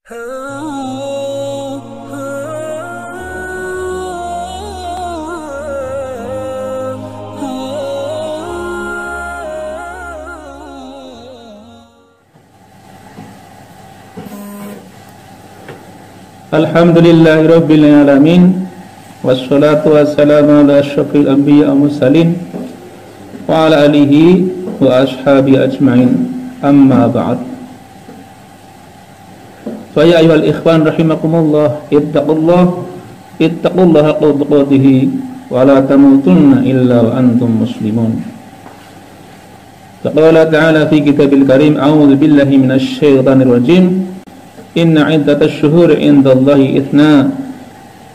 Alhamdulillahirabbil alamin wassalatu wassalamu ala asyrafil anbiya'i wal mursalin wa ala alihi wa ashabihi ajmain, amma ba'd. Fa ya ayyuhal ikhwan rahimakumullah, ittaqullaha haqqa tuqatih wa la tamutunna illa wa antum muslimun. Qala ta'ala fi kitabil karim, a'udzu billahi minasy syaithanir rajim. Inna iddatash syuhuri indallahi 12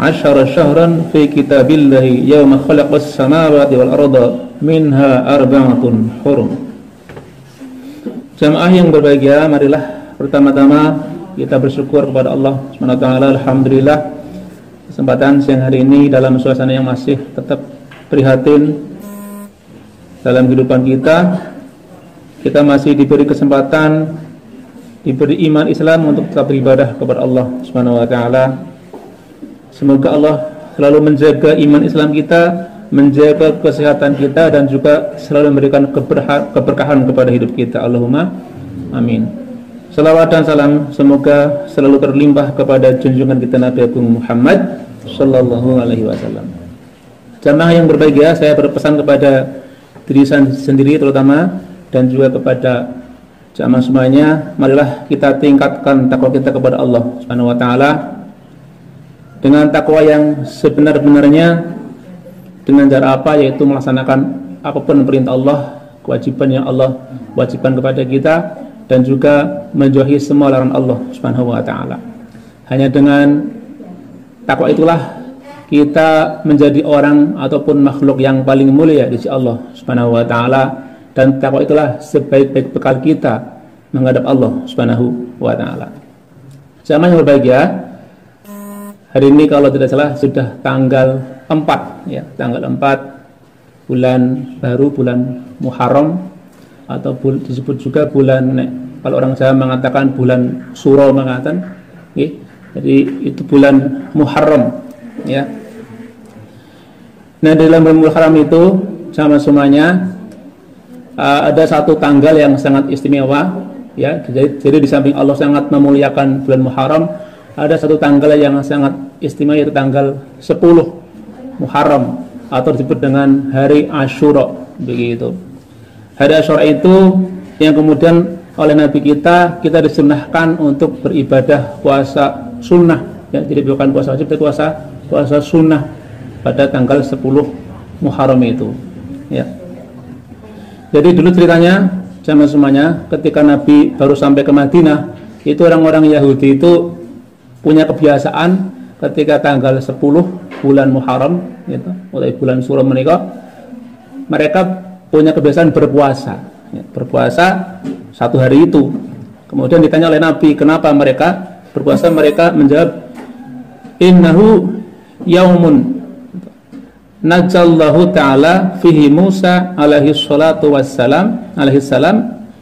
syahran fi kitabillahi yawma khalaqas samawati wal arda minha arba'atun hurum. Jamaah yang berbahagia, marilah pertama-tama kita bersyukur kepada Allah Subhanahu wa taala. Alhamdulillah, kesempatan siang hari ini dalam suasana yang masih tetap prihatin dalam kehidupan kita masih diberi kesempatan, diberi iman Islam untuk tetap beribadah kepada Allah Subhanahu wa taala. Semoga Allah selalu menjaga iman Islam kita, menjaga kesehatan kita, dan juga selalu memberikan keberkahan kepada hidup kita. Allahumma amin. Salawat dan salam semoga selalu terlimpah kepada junjungan kita Nabi Agung Muhammad sallallahu alaihi wasallam. Jamaah yang berbahagia, saya berpesan kepada diri sendiri terutama, dan juga kepada jamaah semuanya, marilah kita tingkatkan takwa kita kepada Allah Subhanahu wa taala dengan takwa yang sebenar-benarnya. Dengan cara apa? Yaitu melaksanakan apapun perintah Allah, kewajiban yang Allah wajibkan kepada kita, dan juga menjauhi semua larangan Allah Subhanahu wa taala. Hanya dengan takwa itulah kita menjadi orang ataupun makhluk yang paling mulia di sisi Allah Subhanahu wa taala. Dan takwa itulah sebaik-baik bekal kita menghadap Allah Subhanahu wa taala. Jamaah yang berbahagia, hari ini kalau tidak salah sudah tanggal 4 ya, tanggal 4 bulan baru, bulan Muharram, atau disebut juga bulan, kalau orang Jawa mengatakan bulan Suro mengatakan, okay. Jadi itu bulan Muharram ya. Nah, dalam bulan Muharram itu sama semuanya ada satu tanggal yang sangat istimewa ya. Jadi di samping Allah sangat memuliakan bulan Muharram, ada satu tanggal yang sangat istimewa, yaitu tanggal 10 Muharram, atau disebut dengan hari Asyura begitu. Hari Asyura itu yang kemudian oleh Nabi kita disunnahkan untuk beribadah puasa sunnah ya. Jadi bukan puasa wajib, tapi puasa sunnah pada tanggal 10 Muharram itu ya. Jadi dulu ceritanya sama semuanya, ketika Nabi baru sampai ke Madinah, itu orang-orang Yahudi itu punya kebiasaan ketika tanggal 10 bulan Muharram gitu, mulai bulan Suro menikah, mereka punya kebiasaan berpuasa ya, berpuasa satu hari itu. Kemudian ditanya oleh Nabi kenapa mereka berpuasa, mereka menjawab, innahu yaumun najallahu ta'ala fihi Musa alaihi salatu wassalam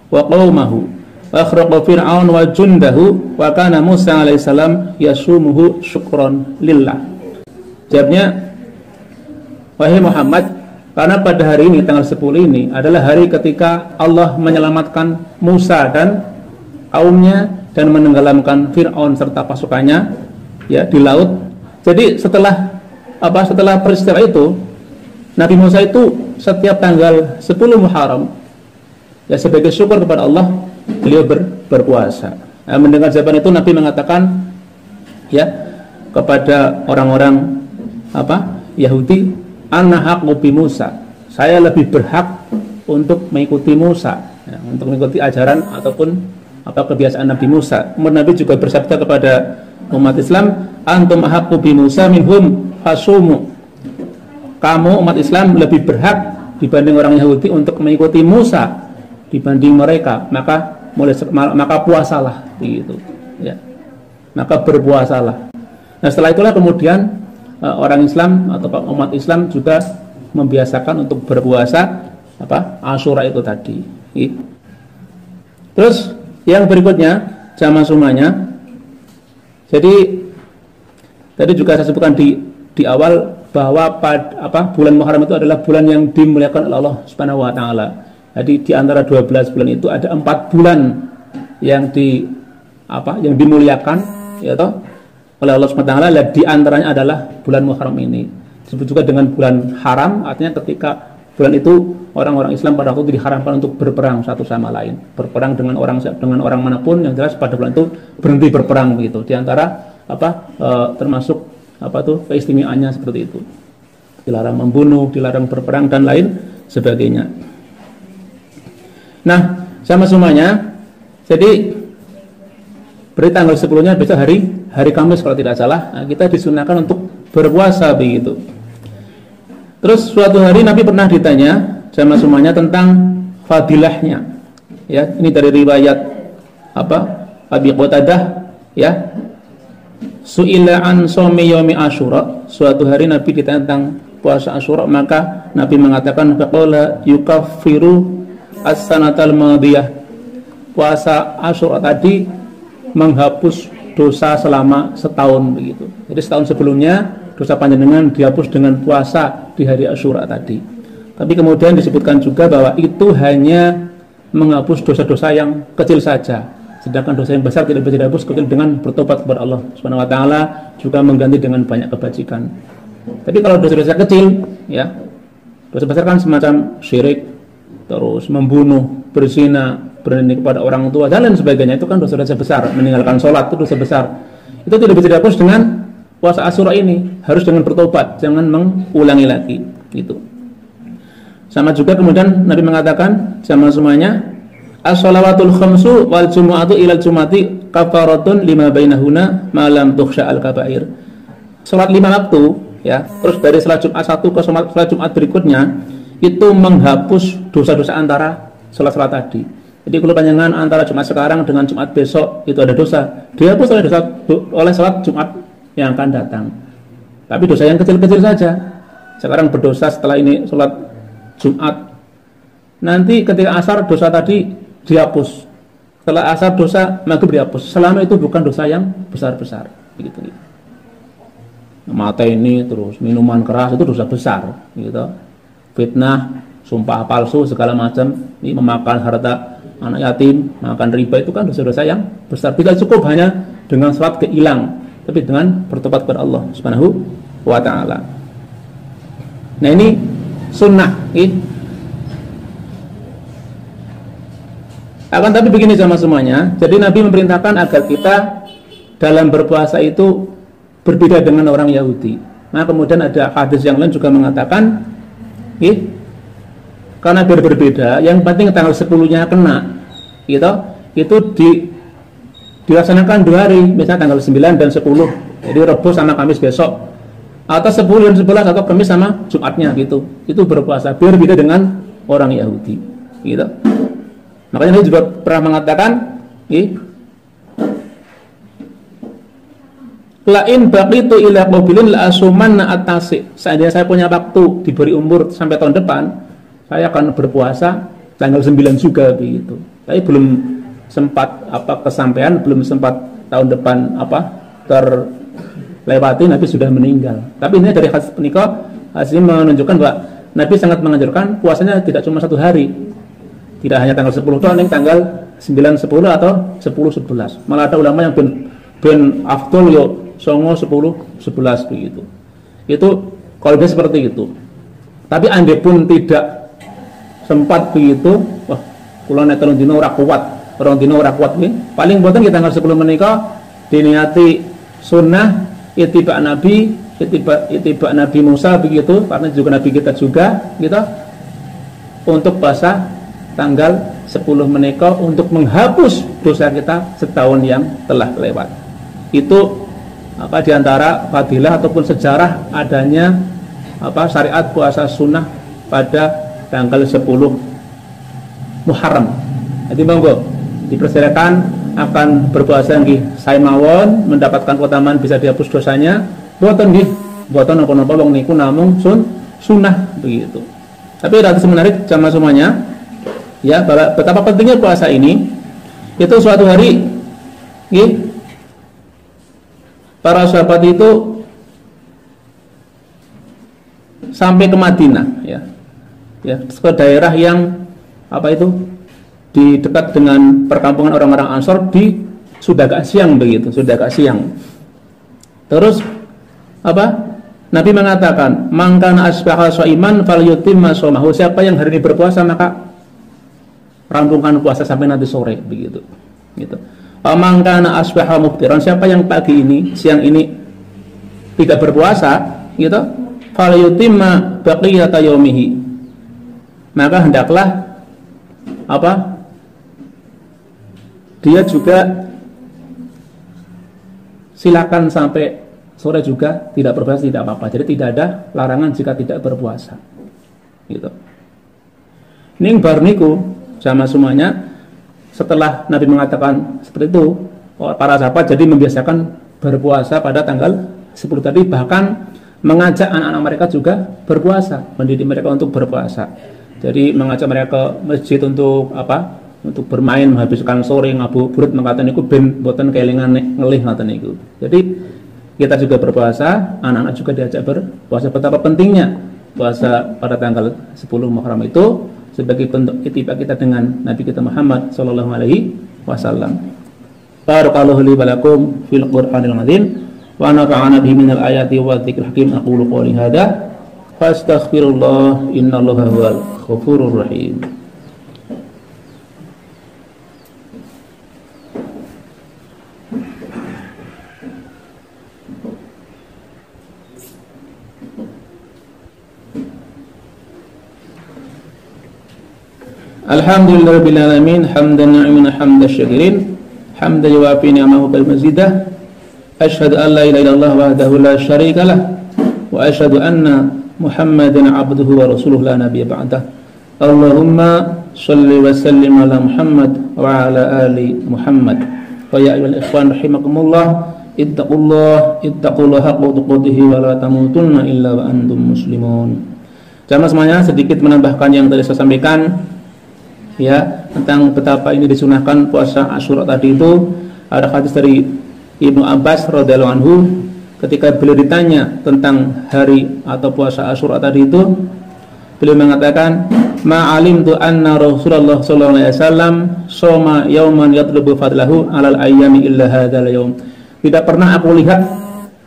wa qaumahu wa akhraqa fir'aun wa jundahu wa kana Musa alaihi salam yasumuhu syukran lillah. Jawabnya, wahai Muhammad, karena pada hari ini tanggal 10 ini adalah hari ketika Allah menyelamatkan Musa dan kaumnya dan menenggelamkan Fir'aun serta pasukannya ya di laut. Jadi setelah peristiwa itu, Nabi Musa itu setiap tanggal 10 Muharram ya, sebagai syukur kepada Allah, beliau berpuasa. Nah, mendengar jawaban itu, Nabi mengatakan ya kepada orang-orang Yahudi, ana haqqu bi Musa, saya lebih berhak untuk mengikuti Musa ya, untuk mengikuti ajaran ataupun kebiasaan Nabi Musa. Kemudian Nabi juga bersabda kepada umat Islam, antum haqqu bi Musa minhum fasumu, kamu umat Islam lebih berhak dibanding orang Yahudi untuk mengikuti Musa dibanding mereka, maka puasalah begitu ya, maka berpuasalah. Nah, setelah itulah kemudian orang Islam atau umat Islam juga membiasakan untuk berpuasa Asyura itu tadi. Terus yang berikutnya, jamaah semuanya, Jadi tadi juga saya sebutkan di awal bahwa bulan Muharram itu adalah bulan yang dimuliakan oleh Allah Subhanahu wa taala. Jadi di antara 12 bulan itu ada 4 bulan yang dimuliakan ya toh oleh Allah Subhanahu wa taala. Di antaranya adalah bulan Muharram ini. Disebut juga dengan bulan haram, artinya ketika bulan itu orang-orang Islam pada waktu itu diharamkan untuk berperang satu sama lain, berperang dengan orang manapun, yang jelas pada bulan itu berhenti berperang begitu. Di antara termasuk keistimewaannya seperti itu. Dilarang membunuh, dilarang berperang dan lain sebagainya. Nah, sama semuanya. Jadi berarti tanggal 10-nya besok hari Kamis kalau tidak salah. Nah, kita disunahkan untuk berpuasa begitu. Terus suatu hari Nabi pernah ditanya sama semuanya tentang fadilahnya. Ya, ini dari riwayat Abi Qatadah ya. Su'ila an shaumi yaumi Asyura. Suatu hari Nabi ditanya tentang puasa Asyura, maka Nabi mengatakan faqala yukaffiru as-sanatal madiyah. Puasa Asyura tadi menghapus dosa selama setahun begitu. Jadi setahun sebelumnya dosa panjenengan dihapus dengan puasa di hari Asyura tadi. Tapi kemudian disebutkan juga bahwa itu hanya menghapus dosa-dosa yang kecil saja. Sedangkan dosa yang besar tidak bisa dihapus kecuali dengan bertobat kepada Allah Subhanahu wa taala, juga mengganti dengan banyak kebajikan. Tapi kalau dosa-dosa kecil ya, dosa besar kan semacam syirik, terus membunuh, berzina, berani kepada orang tua dan lain sebagainya, itu kan dosa-dosa besar. Meninggalkan sholat itu dosa besar. Itu tidak bisa dihapus dengan puasa Asyura ini, harus dengan bertobat, jangan mengulangi lagi gitu. Sama juga kemudian Nabi mengatakan sama semuanya, as-shalawatul khamsu wal jumu'atu ilal jumu'ati kafaratun lima bainahuna ma lam tukhsha al-kaba'ir. Salat 5 waktu ya, terus dari salat Jumat 1 ke salat Jumat berikutnya itu menghapus dosa-dosa antara salat-salat tadi. Jadi kalau panjangan antara Jumat sekarang dengan Jumat besok itu ada dosa, dihapus oleh salat Jumat yang akan datang. Tapi dosa yang kecil-kecil saja. Sekarang berdosa setelah ini sholat Jumat, nanti ketika asar dosa tadi dihapus, setelah asar dosa maghrib dihapus. Selama itu bukan dosa yang besar-besar begitu. Mata ini terus minuman keras itu dosa besar gitu. Fitnah, sumpah palsu segala macam, ini memakan harta anak yatim, makan riba, itu kan dosa-dosa yang besar. Tidak cukup hanya dengan sholat kehilang, tapi dengan bertobat kepada Allah Subhanahu wa taala. Nah, ini sunnah. Akan tapi begini sama semuanya. Jadi Nabi memerintahkan agar kita dalam berpuasa itu berbeda dengan orang Yahudi. Nah, kemudian ada hadis yang lain juga mengatakan, karena biar berbeda, yang penting tanggal 10-nya kena, gitu. Itu dilaksanakan 2 hari, misalnya tanggal 9 dan 10. Jadi Rabu sama Kamis besok, atau 10 dan 11, atau Kamis sama Jumatnya gitu. Itu berpuasa biar beda dengan orang Yahudi, gitu. Makanya dia juga pernah mengatakan, lain baqitu ila qabilin la asumanna atasi. Seandainya saya punya waktu, diberi umur sampai tahun depan, saya akan berpuasa tanggal 9 juga begitu. Tapi belum sempat kesampaian, belum sempat tahun depan terlewati, Nabi sudah meninggal. Tapi ini dari hadis penikah, hasilnya menunjukkan bahwa Nabi sangat menganjurkan puasanya tidak cuma 1 hari, tidak hanya tanggal 10 doang, tanggal 9, 10 atau 10, 11. Malah ada ulama yang ben afdol yo songo 10, 11 begitu. Itu kalau dia seperti itu. Tapi andai pun tidak sempat begitu, wah, kula nek telung dina ora kuat, iki. Paling boten kita tanggal 10 menika diniati sunnah ittiba Nabi, ittiba Nabi Musa begitu, karena juga Nabi kita juga gitu. Untuk puasa tanggal 10 menika untuk menghapus dosa kita setahun yang telah lewat. Itu diantara fadilah ataupun sejarah adanya syariat puasa sunnah pada tanggal 10 Muharram. Jadi monggo dipersilakan akan berpuasa nggih sae mawon, mendapatkan keutamaan bisa dihapus dosanya. Boten nggih, boten napa-napa wong niku namung sunnah begitu. Tapi ada menarik sama semuanya ya, bahwa betapa pentingnya puasa ini. Itu suatu hari nggih para sahabat itu sampai ke Madinah, ya, ke daerah yang apa itu di dekat dengan perkampungan orang-orang Ansor, sudah agak siang begitu, sudah agak siang. Terus apa? Nabi mengatakan, "Man kana asbaha shaiman falyutimma shaumahu." Siapa yang hari ini berpuasa maka rampungkan puasa sampai nanti sore begitu. Gitu. Man kana asbaha muftiran, siapa yang pagi ini, siang ini tidak berpuasa, gitu, falyutimma baqiyata yaumihi. Maka hendaklah apa? Dia juga silakan sampai sore juga tidak berpuasa, tidak apa-apa. Jadi tidak ada larangan jika tidak berpuasa. Gitu. Ning bar niku sama semuanya, setelah Nabi mengatakan seperti itu, para sahabat jadi membiasakan berpuasa pada tanggal 10 tadi, bahkan mengajak anak-anak mereka juga berpuasa, mendidik mereka untuk berpuasa. Jadi mengajak mereka ke masjid untuk apa? Untuk bermain, menghabiskan sore ngabuburit mengatakan niku ben boten kelingan ngelih ngaten niku. Jadi kita juga berpuasa, anak-anak juga diajak berpuasa. Betapa pentingnya puasa pada tanggal 10 Muharram itu sebagai bentuk ittiba kita dengan Nabi kita Muhammad sallallahu alaihi wasallam. Barakallahu li wa lakum fil Qur'anil azim wa nafa'ana bihi minal ayati wa dzikril hakim. Aqulu qouli hadza fastaghfirullah innallaha huwal ghafurur rahim. Alhamdulillahirabbil alamin, hamdan na'iman hamdan syakirin, hamdan yuwafi ni'amahu wal mazidah. Asyhadu an la ilaha illallah wahdahu la syarika lah wa asyhadu anna Muhammadan 'abduhu wa rasuluhu la nabiyya ba'dah. Allahumma shalli wa sallim ala Muhammad wa ala ali Muhammad. Wa ya ayyuhal ikhwan rahimakumullah, ittaqullaha haqqa tuqatih wa la tamutunna illa wa antum muslimun. Jamaah semuanya, sedikit menambahkan yang tadi saya sampaikan, ya, tentang betapa ini disunahkan puasa Asyura tadi itu. Ada hadis dari Ibnu Abbas radhiyallahu anhu, ketika beliau ditanya tentang hari atau puasa Asyura tadi itu, beliau mengatakan, "Ma'alimtu anna Rasulullah sallallahu alaihi wasallam shoma yauman yatlubu fadlahu 'alal ayyami illa hadzal yaum." Tidak pernah aku lihat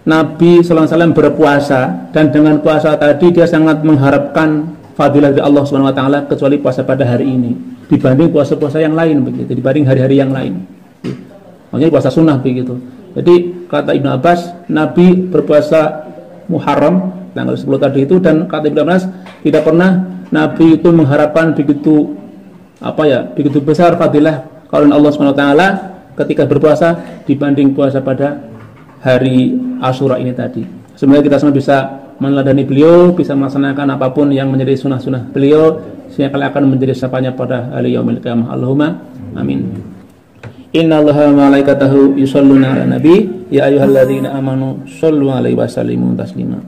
Nabi sallallahu alaihi wasallam berpuasa, dan dengan puasa tadi dia sangat mengharapkan fadilah dari Allah Subhanahu wa taala, kecuali puasa pada hari ini dibanding puasa-puasa yang lain begitu, dibanding hari-hari yang lain. Maksudnya puasa sunnah begitu. Jadi kata Ibnu Abbas, Nabi berpuasa Muharram tanggal 10 tadi itu, dan kata Ibnu Abbas tidak pernah Nabi itu mengharapkan begitu begitu besar fadilah karunia Allah Subhanahu wa taala ketika berpuasa dibanding puasa pada hari Asyura ini tadi. Semoga kita semua bisa meneladani beliau, bisa melaksanakan apapun yang menjadi sunnah-sunnah beliau, sehingga akan menjadi sapanya pada hari yaumil qiyamah. Allahumma amin. Innallaha wa malaikatahu yusholluna 'alan nabi ya ayyuhalladzina amanu shollu 'alaihi wa sallimu taslima.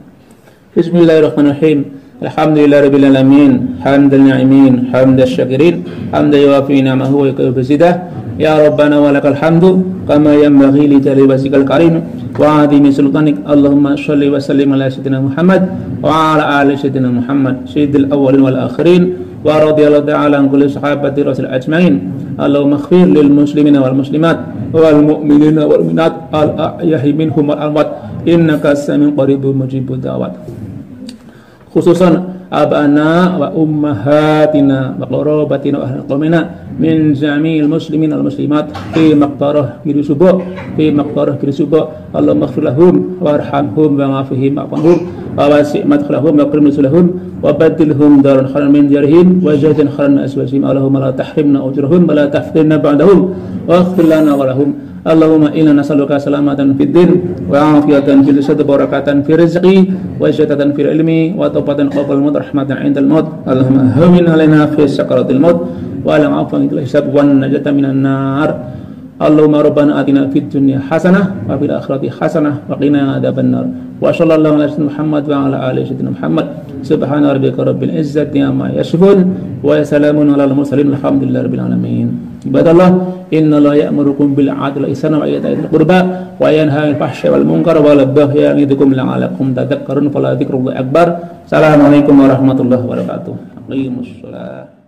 Bismillahirrahmanirrahim. Alhamdulillahirabbil alamin, hamdan na'imin, hamdan syakirin, hamdan yuwafi ni'amahu wa yakfi zidah. Ya Rabbana wa lakal hamdu kama yanbaghi li jalali wajhikal karim wa 'azimi sultanik. Allahumma shalli wa sallim ala sayyidina Muhammad wa ala ali sayyidina Muhammad sayyidil awwalin wal akhirin wa radhiyallahu ta'ala an kulli sahabati rasul ajmain. Allahumma ighfir lil muslimina wal muslimat wal mu'minina wal mu'minat al ahya'i minhum wal amwat innaka as-sami'u qaribun mujibud da'wat. Khususan abana wa ummahatina wa qarabatina wa ahli qaumina min jami'il muslimin wal muslimat fi maqtarah bi subuh Allahumma ighfir lahum warhamhum wa 'afihim wa'fihim wa wasi' madkhalahum wa akrim nusulahum wa badilhum daran khairan min darihim wa jazan khairan aswajihim. Allahumma la tahrimna ujurahum wa la taftinna ba'dahum wa ighfir lana wa lahum. Allahumma inna nas'aluka salamatan fid din wa afiyatan fil jasad, barakatan fi rizqi wa syatatan fil ilmi wa taubatan qabla al-maut, rahmatan 'indal maut. Allahumma hawwin 'alaina fi sakaratil maut wa ala 'afwan fil hisab wan najata minan nar. Allahumma rabbana atina fid dunya hasanah wa fil akhirati hasanah wa qina adzaban nar. Wa sallallahu ala sayyidina Muhammad wa ala ali sayyidina Muhammad. Subhana rabbika rabbil izzati amma yasifun wa salamun alal mursalin, alhamdulillahi rabbil alamin. Ibadallah, innallaha ya'murukum bil 'adli wal ihsani wa ita'i dzil qurba wa yanha 'anil fahsya'i wal munkari wal baghi ya'idukum la'allakum tadhakkarun. Fala dzikrullahi akbar. Assalamualaikum warahmatullahi wabarakatuh. Aqimussalah.